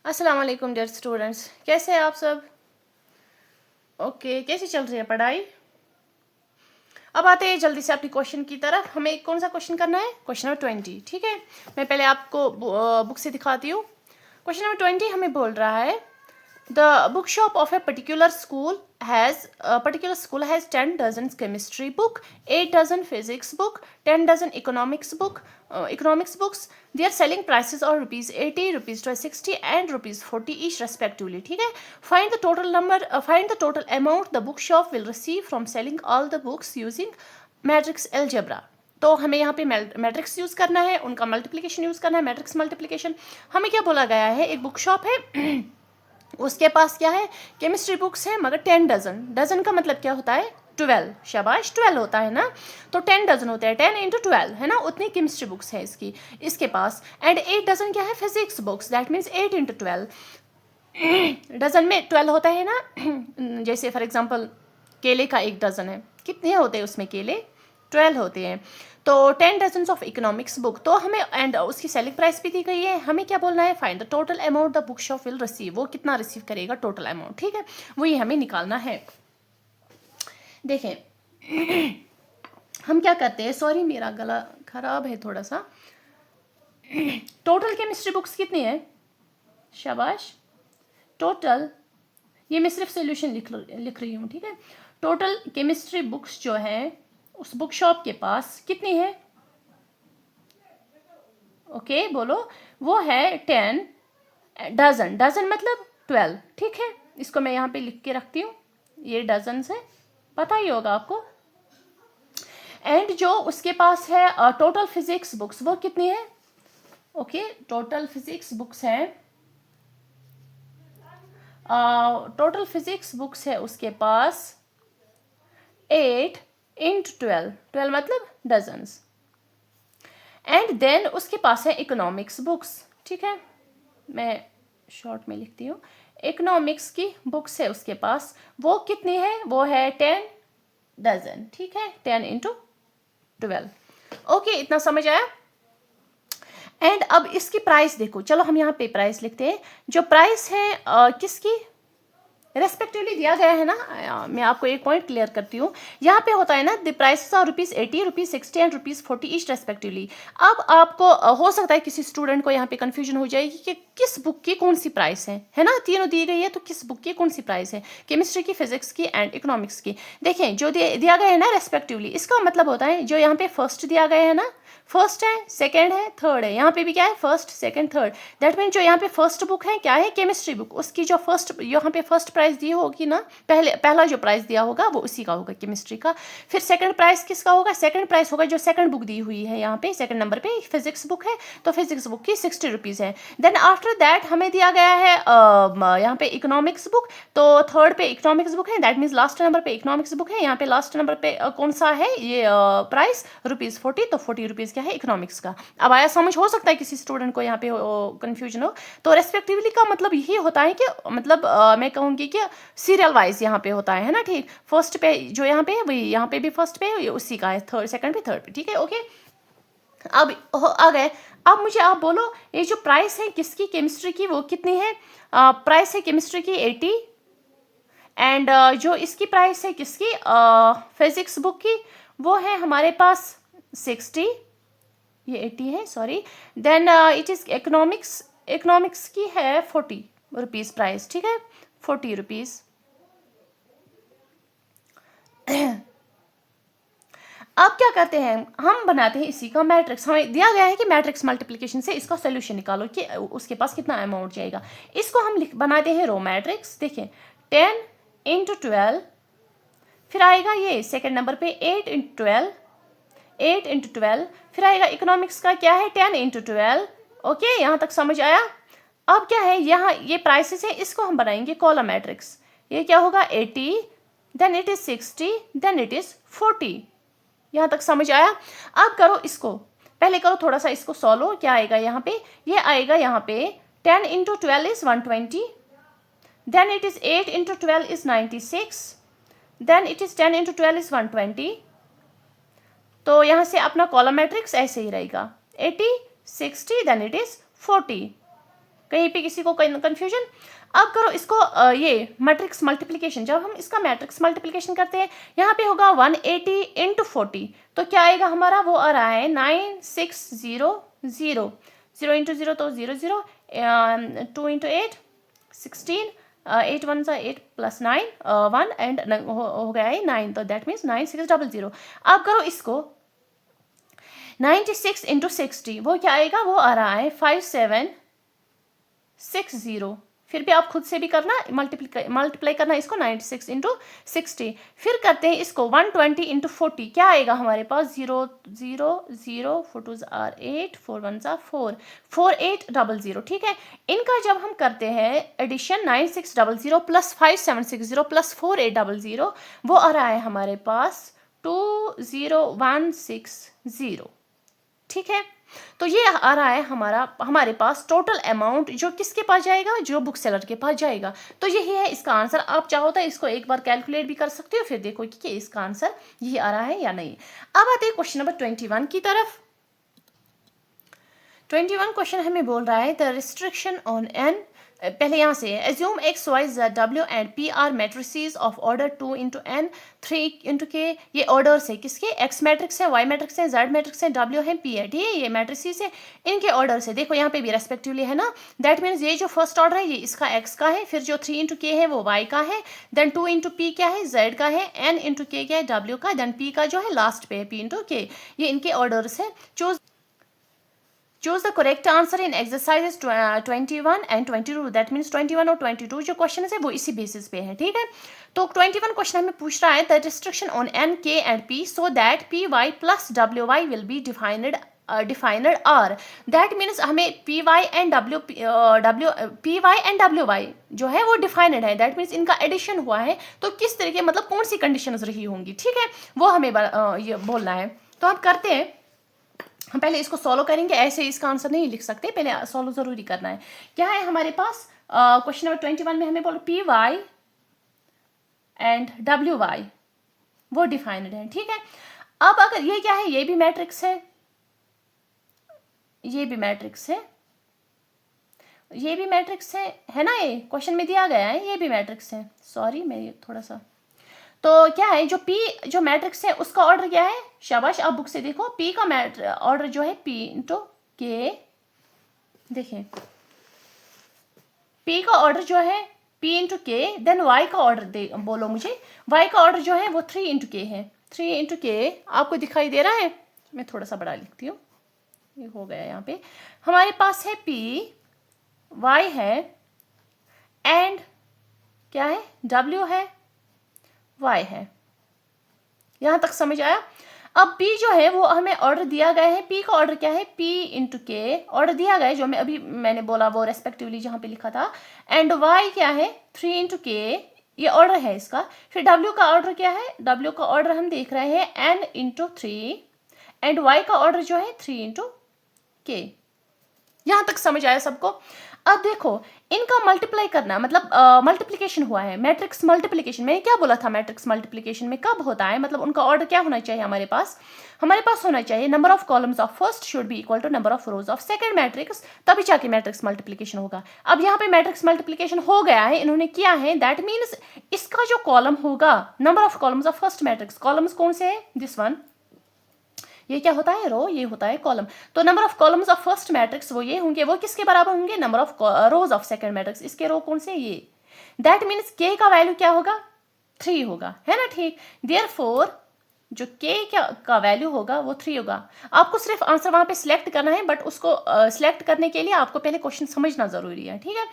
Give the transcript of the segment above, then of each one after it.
अस्सलाम वालेकुम dear students, कैसे हैं आप सब? ओके, कैसी चल रही है पढ़ाई? अब आते हैं जल्दी से अपनी क्वेश्चन की तरफ। हमें कौन सा क्वेश्चन करना है? Question number 20। ठीक है, मैं पहले आपको बुक से दिखाती हूँ। क्वेश्चन नंबर 20 हमें बोल रहा है the bookshop of a particular school has 10 dozen chemistry book, 8 dozen physics book, 10 dozen economics books. Their selling prices are rupees 80, rupees 60 and rupees 40 each respectively. ठीक है, find the total amount the bookshop will receive from selling all the books using matrix algebra. तो हमें यहाँ पे matrix use करना है, उनका multiplication use करना है, मैट्रिक्स मल्टीप्लिकेशन। हमें क्या बोला गया है, एक बुक शॉप है उसके पास क्या है, केमिस्ट्री बुक्स है, मगर 10 डजन। डजन का मतलब क्या होता है? 12। शाबाश, 12 होता है ना, तो 10 डजन होते हैं, 10 इंटू 12 है ना, उतनी केमिस्ट्री बुक्स है इसके पास। एंड 8 डजन क्या है? Physics books, that means 8 into 12। Dozen में 12 होता है ना, जैसे फॉर एग्जांपल केले का एक डजन है, कितने होते हैं उसमें केले? 12 होते हैं। तो 10 डजन्स ऑफ इकोनॉमिक्स बुक, तो हमें एंड उसकी सेलिंग प्राइस भी दी गई है। हमें क्या बोलना है? Find the total amount the book shop will receive, वो कितना रिसीव करेगा टोटल अमाउंट। ठीक है, वही हमें निकालना है। देखें हम क्या करते हैं, सॉरी मेरा गला खराब है थोड़ा सा। टोटल केमिस्ट्री बुक्स कितनी है? शाबाश, टोटल, ये मैं सिर्फ सोल्यूशन लिख रही हूँ। ठीक है, टोटल केमिस्ट्री बुक्स जो है उस बुक शॉप के पास कितनी है? ओके बोलो, वो है 10 डजन। डजन मतलब 12। ठीक है, इसको मैं यहाँ पे लिख के रखती हूँ, ये डजन से पता ही होगा आपको। एंड जो उसके पास है टोटल फिजिक्स बुक्स, वो कितनी है? ओके, टोटल फिजिक्स बुक्स है, टोटल फिजिक्स बुक्स है उसके पास 8 इंटू 12, 12 मतलब डजन्स। एंड देन उसके पास है इकोनॉमिक्स बुक्स। ठीक है, मैं शॉर्ट में लिखती हूँ, इकोनॉमिक्स की बुक्स है उसके पास, वो कितनी है? वो है 10 डजन। ठीक है, 10 इंटू 12। ओके, इतना समझ आया? एंड अब इसकी प्राइस देखो, चलो हम यहाँ पे प्राइस लिखते हैं। जो प्राइस है किसकी रेस्पेक्टिवली दिया गया है ना, मैं आपको एक पॉइंट क्लियर करती हूँ। यहाँ पे होता है ना, the prices are rupees 80, rupees 60 and rupees 40 each respectively. अब आपको हो सकता है किसी स्टूडेंट को यहाँ पे कंफ्यूजन हो जाएगी कि किस बुक की कौन सी प्राइस है ना, तीनों दी गई है तो किस बुक की कौन सी प्राइस है, केमिस्ट्री की, फिजिक्स की एंड इकोनॉमिक्स की। देखें जो दिया गया है ना रेस्पेक्टिवली, इसका मतलब होता है जो यहाँ पे फर्स्ट दिया गया है ना, फर्स्ट है, सेकंड है, थर्ड है, यहाँ पे भी क्या है? First, second, third. That mean जो यहाँ पे फर्स्ट बुक है क्या है? केमिस्ट्री बुक, उसकी जो फर्स्ट यहाँ पे फर्स्ट प्राइस दी होगी ना, पहला जो प्राइस दिया होगा वो उसी का होगा, केमिस्ट्री का। फिर सेकंड प्राइस किसका होगा? सेकंड प्राइस होगा जो सेकंड बुक दी हुई है, यहाँ पे सेकंड नंबर पे फिजिक्स बुक है, तो फिजिक्स बुक की 60 रुपीज़ है। देन आफ्टर दैट हमें दिया गया है यहाँ पे इकोनॉमिक्स बुक, तो थर्ड पे इकोनॉमिक्स बुक है, दैट मीन्स लास्ट नंबर पे इकोनॉमिक्स बुक है। यहाँ पे लास्ट नंबर पे कौन सा है ये प्राइस? रुपीज़ 40, तो 40 रुपीज़ क्या है? इकोनॉमिक्स का। अब आया समझ? हो सकता है किसी स्टूडेंट को यहाँ पे कंफ्यूजन हो। तो रेस्पेक्टिवली का मतलब यही होता है कि मतलब मैं कहूँगी कि सीरियल वाइज यहाँ पे होता है ना। ठीक, फर्स्ट पे जो यहाँ पे है वही यहाँ पे भी फर्स्ट पे है, उसी का है, थर्ड सेकंड पे, थर्ड पे। ठीक है, ओके। अब आ गए, अब मुझे आप बोलो ये जो प्राइस है किसकी? केमिस्ट्री की, वो कितनी है? प्राइस है केमिस्ट्री की 80, एंड जो इसकी प्राइस है किसकी? फिजिक्स बुक की, वो है हमारे पास 60, ये 80 है sorry. Then it is economics की है 40 रुपीज़ प्राइस। ठीक है, 40 रुपीज़। अब क्या करते हैं, हम बनाते हैं इसी का मैट्रिक्स। हमें दिया गया है कि मैट्रिक्स मल्टीप्लिकेशन से इसका सोल्यूशन निकालो कि उसके पास कितना अमाउंट जाएगा। इसको हम बनाते हैं रो मैट्रिक्स। देखिए 10 इंटू 12, फिर आएगा ये सेकंड नंबर पे 8 इंटू 12, 8 इंटू 12, फिर आएगा इकोनॉमिक्स का क्या है? 10 इंटू 12। ओके, यहाँ तक समझ आया? अब क्या है, यहाँ ये प्राइसेस है, इसको हम बनाएंगे कॉलम मैट्रिक्स। ये क्या होगा? 80, then it is 60, then it is 40। यहाँ तक समझ आया? अब करो इसको, पहले करो थोड़ा सा इसको सॉल्व। क्या आएगा यहाँ पे? ये आएगा यहाँ पे 10 into 12 is 120, then it is 8 into 12 is 96, then it is 10 into 12 is 120। तो यहाँ से अपना कॉलम मैट्रिक्स ऐसे ही रहेगा, 80, 60, देन इट इज़ 40। कहीं पे किसी को कंफ्यूजन? अब करो इसको ये मैट्रिक्स मल्टीप्लिकेशन। जब हम इसका मैट्रिक्स मल्टीप्लिकेशन करते हैं, यहाँ पे होगा 180 इंटू 40, तो क्या आएगा हमारा? वो आ रहा है 9600। 0 इंटू 0 तो 0 0, 2 इंटू 8 16, 8 1 सा 8 प्लस 9 1 एंड हो गया है 9, तो दैट मीन्स 9600। अब करो इसको 96 इंटू 60, वो क्या आएगा? वो आ रहा है 5760। फिर भी आप खुद से भी करना, मल्टीप्लाई करना इसको 96 इंटू 60। फिर करते हैं इसको 120 इंटू 40, क्या आएगा हमारे पास? 0 0 0, 4 2 आर 8, 4 1 4, 4800। ठीक है, इनका जब हम करते हैं एडिशन 9600 प्लस 5760 प्लस 4800, वो आ रहा है हमारे पास 20160। ठीक है, तो ये आ रहा है हमारे पास टोटल अमाउंट, जो किसके पास जाएगा? जो बुक सेलर के पास जाएगा। तो यही है इसका आंसर। आप चाहो तो इसको एक बार कैलकुलेट भी कर सकते हो, फिर देखो कि इसका आंसर यही आ रहा है या नहीं। अब आते हैं क्वेश्चन नंबर 21 की तरफ। 21 क्वेश्चन हमें बोल रहा है द रिस्ट्रिक्शन ऑन एन, पहले यहाँ से assume X Y Z W and P are matrices of order 2 into n 3 into k. ये ऑर्डर्स है किसके? एक्स मैट्रिक्स है, वाई मैट्रिक्स है, जेड मैट्रिक्स है, डब्ल्यू है, पी है। ठीक है, ये मैट्रिसेस है, इनके ऑर्डर से देखो यहाँ पे भी रेस्पेक्टिवली है ना। दैट मीन्स ये जो फर्स्ट ऑर्डर है ये इसका एक्स का है, फिर जो 3 इंटू के है वो वाई का है, देन 2 इंटू पी क्या है? जेड का है, एन इंटू के क्या है? डब्ल्यू का, देन पी का जो है लास्ट पे है पी इंटू के। ये इनके ऑर्डर्स है। Choose the correct answer in exercises 21 and 22. That means 21 और 22 जो क्वेश्चन है वो इसी बेसिस पे है। ठीक है, तो 21 क्वेश्चन हमें पूछ रहा है the restriction on N K and P so that P Y plus W Y will be defined R. That means हमें P Y and P Y and W Y जो है वो डिफाइंड है। दैट मीन्स इनका addition हुआ है, तो किस तरीके, मतलब कौन सी कंडीशंस रही होंगी। ठीक है, वो हमें ये बोलना है। तो हम करते हैं, हम पहले इसको सॉल्व करेंगे, ऐसे इसका आंसर नहीं लिख सकते, पहले सॉल्व जरूरी करना है। क्या है हमारे पास क्वेश्चन नंबर 21 में? हमें बोलो P Y and W Y वो डिफाइंड है। ठीक है, अब अगर ये क्या है? ये भी मैट्रिक्स है, ये भी मैट्रिक्स है, ये भी मैट्रिक्स है ना? ये क्वेश्चन में दिया गया है, ये भी मैट्रिक्स है। सॉरी, मैं ये थोड़ा सा, तो क्या है जो P जो मैट्रिक्स है उसका ऑर्डर क्या है? शाबाश, आप बुक से देखो। P का ऑर्डर जो है P इंटू के, देखें P का ऑर्डर जो है P इंटू के, देन Y का ऑर्डर बोलो मुझे। Y का ऑर्डर जो है वो 3 इंटू के है। 3 इंटू के आपको दिखाई दे रहा है? मैं थोड़ा सा बड़ा लिखती हूँ, ये हो गया। यहाँ पे हमारे पास है P, Y है, एंड क्या है? W है, y है। यहां तक समझ आया? अब p जो है वो हमें ऑर्डर दिया गया है, p का ऑर्डर क्या है? p इंटू के ऑर्डर दिया गया है, जो मैंने बोला वो रेस्पेक्टिवली जहां पे लिखा था। एंड y क्या है? 3 इंटू के, ये ऑर्डर है इसका। फिर w का ऑर्डर क्या है? w का ऑर्डर हम देख रहे हैं n इंटू 3, एंड y का ऑर्डर जो है 3 इंटू के। यहां तक समझ आया सबको? अब देखो इनका मल्टीप्लाई करना, मतलब मल्टीप्लिकेशन हुआ है, मैट्रिक्स मल्टीप्लिकेशन। मैंने क्या बोला था? मैट्रिक्स मल्टीप्लिकेशन में कब होता है, मतलब उनका ऑर्डर क्या होना चाहिए? हमारे पास होना चाहिए number of columns of first should be equal to number of rows of second matrix, तभी जाके मैट्रिक्स मल्टीप्लिकेशन होगा। अब यहाँ पे मैट्रिक्स मल्टीप्लिकेशन हो गया है, इन्होंने किया है। दैट मीन्स इसका जो कॉलम होगा, number of columns of first matrix, columns कौन से है? दिस वन, ये क्या होता है? रो, ये होता है कॉलम। तो number of columns of first matrix वो ये होंगे, वो किसके बराबर होंगे? Number of rows of second matrix. इसके रो कौन से? ये। दैट मीन्स के का वैल्यू क्या होगा? 3 होगा, है ना? ठीक, देयरफॉर जो के का वैल्यू होगा वो 3 होगा। आपको सिर्फ आंसर वहां पे सिलेक्ट करना है, बट उसको सिलेक्ट करने के लिए आपको पहले क्वेश्चन समझना जरूरी है। ठीक है,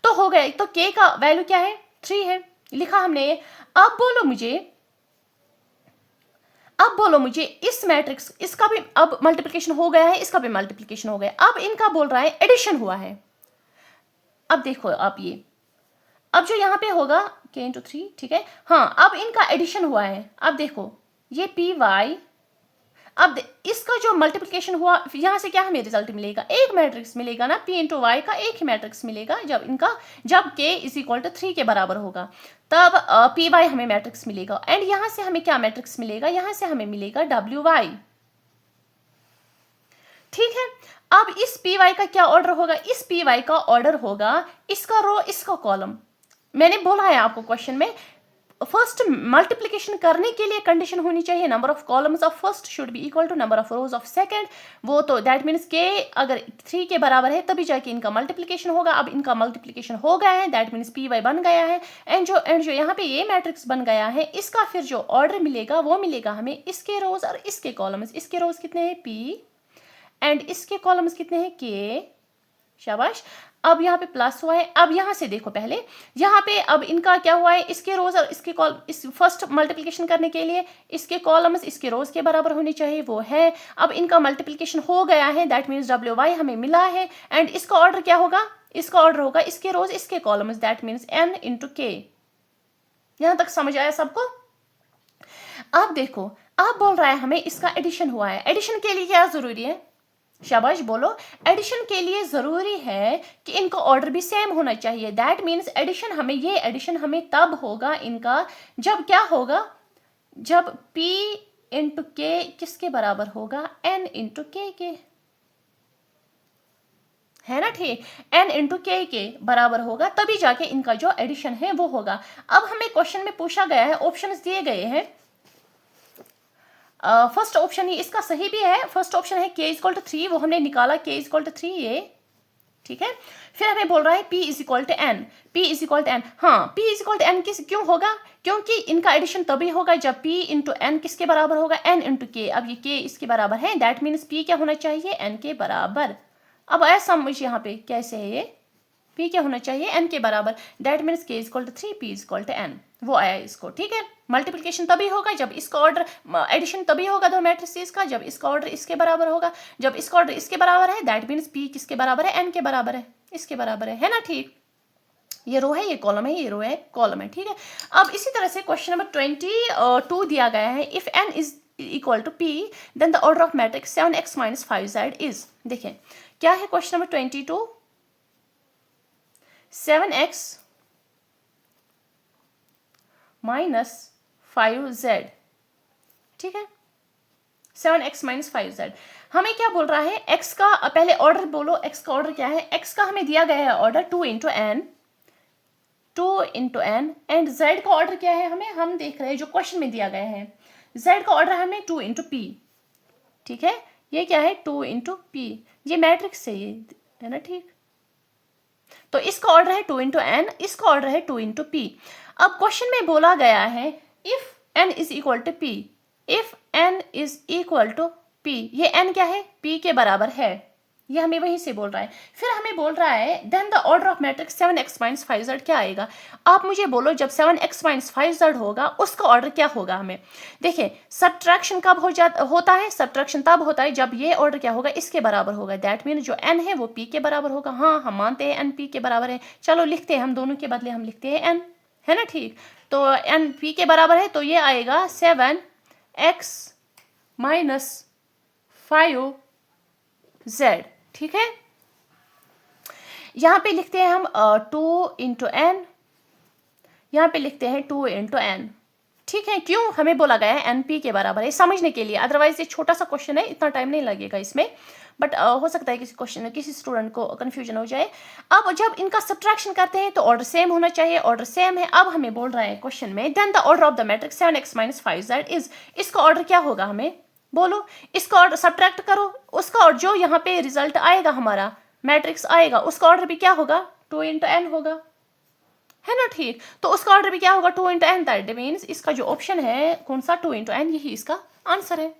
तो हो गया। तो के का वैल्यू क्या है? 3 है, लिखा हमने। अब बोलो मुझे इस मैट्रिक्स, इसका भी अब मल्टीप्लिकेशन हो गया है, इसका भी मल्टीप्लिकेशन हो गया। अब इनका बोल रहा है एडिशन हुआ है। अब देखो आप ये, अब जो यहाँ पे होगा k इंटू 3, ठीक है, हाँ, अब इनका एडिशन हुआ है। अब देखो ये पी वाई, अब इसका जो मल्टीप्लिकेशन हुआ, यहाँ से क्या हमें रिजल्ट मिलेगा? एक मैट्रिक्स मिलेगा ना, p इंटू वाई का एक ही मैट्रिक्स मिलेगा। जब k इज इक्वल टू 3 के बराबर होगा, तब पी वाई हमें मैट्रिक्स मिलेगा। एंड यहाँ से हमें क्या मैट्रिक्स मिलेगा? यहाँ से हमें मिलेगा डब्ल्यू वाई। ठीक है, अब इस पी वाई का क्या ऑर्डर होगा? इस पी वाई का ऑर्डर होगा इसका रो इसका कॉलम। मैंने बोला है आपको क्वेश्चन में, फर्स्ट मल्टीप्लिकेशन करने के लिए कंडीशन होनी चाहिए number of columns of first should be equal to number of rows of second. वो तो दैट मीन्स के अगर 3 के बराबर है तभी जाके इनका मल्टीप्लिकेशन होगा। अब इनका मल्टीप्लिकेशन हो गया है, दैट मीन्स पी वाई बन गया है। एंड जो यहाँ पे ये मैट्रिक्स बन गया है, इसका फिर जो ऑर्डर मिलेगा वो मिलेगा हमें इसके रोज और इसके कॉलम्स। इसके रोज कितने हैं? पी, एंड इसके कॉलम्स कितने हैं? के। शाबाश। अब यहाँ पे प्लस हुआ है। अब यहाँ से देखो, पहले यहाँ पे अब इनका क्या हुआ है? इसके रोज और इसके इस फर्स्ट मल्टीप्लिकेशन करने के लिए इसके कॉलम्स इसके रोज के बराबर होने चाहिए, वो है। अब इनका मल्टीप्लिकेशन हो गया है, दैट मीन्स डब्ल्यू वाई हमें मिला है। एंड इसका ऑर्डर क्या होगा? इसका ऑर्डर होगा इसके रोज इसके columns, that means n into k. यहाँ तक समझ आया सबको? अब देखो, अब बोल रहा है हमें इसका एडिशन हुआ है। एडिशन के लिए क्या जरूरी है? शाबाश बोलो। एडिशन के लिए जरूरी है कि इनका ऑर्डर भी सेम होना चाहिए। दैट मीन्स एडिशन हमें, ये एडिशन हमें तब होगा इनका जब क्या होगा? जब p इंटू के किसके बराबर होगा? n इंटू के, है ना? ठीक, n इंटू के बराबर होगा, तभी जाके इनका जो एडिशन है वो होगा। अब हमें क्वेश्चन में पूछा गया है, ऑप्शंस दिए गए हैं। फर्स्ट ऑप्शन ही इसका सही भी है। फर्स्ट ऑप्शन है k इक्वल टू 3, वो हमने निकाला k इक्वल टू 3 ये, ठीक है। फिर हमें बोल रहा है p is equal to n, p is equal to n। हाँ, p is equal to n किस क्यों होगा? क्योंकि इनका एडिशन तभी होगा जब p इंटू n किसके बराबर होगा? n into k। अब ये k इसके बराबर है, दैट मीन्स p क्या होना चाहिए? n के बराबर। अब आया समझ यहाँ पे कैसे है ये? p क्या होना चाहिए? n के बराबर, that means k is equal to 3, p is equal to n। वो आया इसको, ठीक है। मल्टीप्लिकेशन तभी होगा जब इसका ऑर्डर, एडिशन तभी होगा दो मैट्रिसेस का जब इसका ऑर्डर इसके बराबर होगा। जब इसका ऑर्डर इसके बराबर है, दैट मीन्स p किसके बराबर है? n के बराबर है, इसके बराबर है ना? ठीक, ये रो है, ये कॉलम है, ये रो है, कॉलम है, ठीक है। अब इसी तरह से क्वेश्चन नंबर 22 दिया गया है, if n is equal to p then the order of matrix 7x minus 5z is. देखें क्या है question number 22, 7x minus 5z, ठीक है। 7x माइनस 5z हमें क्या बोल रहा है? x का पहले ऑर्डर बोलो, x का ऑर्डर क्या है? x का हमें दिया गया है order 2 into n, 2 into n। And z का ऑर्डर क्या है? हमें, हम देख रहे हैं जो क्वेश्चन में दिया गया है, z का ऑर्डर हमें 2 इंटू p, ठीक है। ये क्या है? 2 इंटू p, ये मैट्रिक्स है, ये है ना? ठीक, तो इसका ऑर्डर है 2 इंटू n, इसका ऑर्डर है 2 इंटू p। अब क्वेश्चन में बोला गया है if n is equal to p, if n is equal to p, ये n क्या है? p के बराबर है, ये हमें वहीं से बोल रहा है। फिर हमें बोल रहा है then the order of matrix 7x minus 5z क्या आएगा? आप मुझे बोलो जब 7x माइनस 5z होगा उसका ऑर्डर क्या होगा? हमें देखिए, सब्ट्रैक्शन कब होता है? सब्ट्रैक्शन तब होता है जब ये ऑर्डर क्या होगा? इसके बराबर होगा, दैट मीन जो n है वो p के बराबर होगा। हाँ, हम मानते हैं n p के बराबर है, चलो लिखते हैं हम, दोनों के बदले हम लिखते हैं n, है ना? ठीक, तो n p के बराबर है, तो ये आएगा 7x माइनस 5z, ठीक है। यहाँ पे लिखते हैं हम 2 इंटू n, यहाँ पे लिखते हैं 2 इंटू n, ठीक है। क्यों? हमें बोला गया है n p के बराबर है, समझने के लिए, अदरवाइज ये छोटा सा क्वेश्चन है, इतना टाइम नहीं लगेगा इसमें, बट हो सकता है किसी स्टूडेंट को कन्फ्यूजन हो जाए। अब जब इनका सब्ट्रैक्शन करते हैं तो ऑर्डर सेम होना चाहिए, ऑर्डर सेम है। अब हमें बोल रहा है क्वेश्चन में then the order of the matrix 7x minus 5z is, इसका ऑर्डर क्या होगा? हमें बोलो, इसका ऑर्डर सब्ट्रैक्ट करो, उसका और जो यहाँ पे रिजल्ट आएगा हमारा मैट्रिक्स आएगा, उसका ऑर्डर भी क्या होगा? 2 इंटू n होगा, है ना? ठीक, तो उसका ऑर्डर भी क्या होगा? 2 इंटू n, दैट मीन्स इसका जो ऑप्शन है कौन सा? 2 इंटू n, यही इसका आंसर है,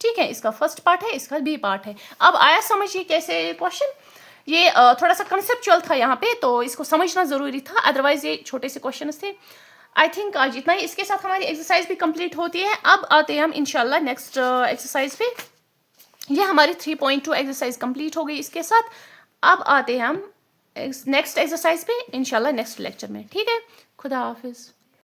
ठीक है। इसका फर्स्ट पार्ट है, इसका बी पार्ट है। अब आया समझिए कैसे क्वेश्चन? ये थोड़ा सा कंसेप्चुअल था यहाँ पे, तो इसको समझना जरूरी था, अदरवाइज ये छोटे से क्वेश्चन थे। आई थिंक आज इतना ही, इसके साथ हमारी एक्सरसाइज भी कंप्लीट होती है। अब आते हैं हम इंशाल्लाह नेक्स्ट एक्सरसाइज पे। ये हमारी 3.2 एक्सरसाइज कंप्लीट हो गई इसके साथ। अब आते हैं हम नेक्स्ट एक्सरसाइज पे इंशाल्लाह नेक्स्ट लेक्चर में, ठीक है। खुदा हाफिज।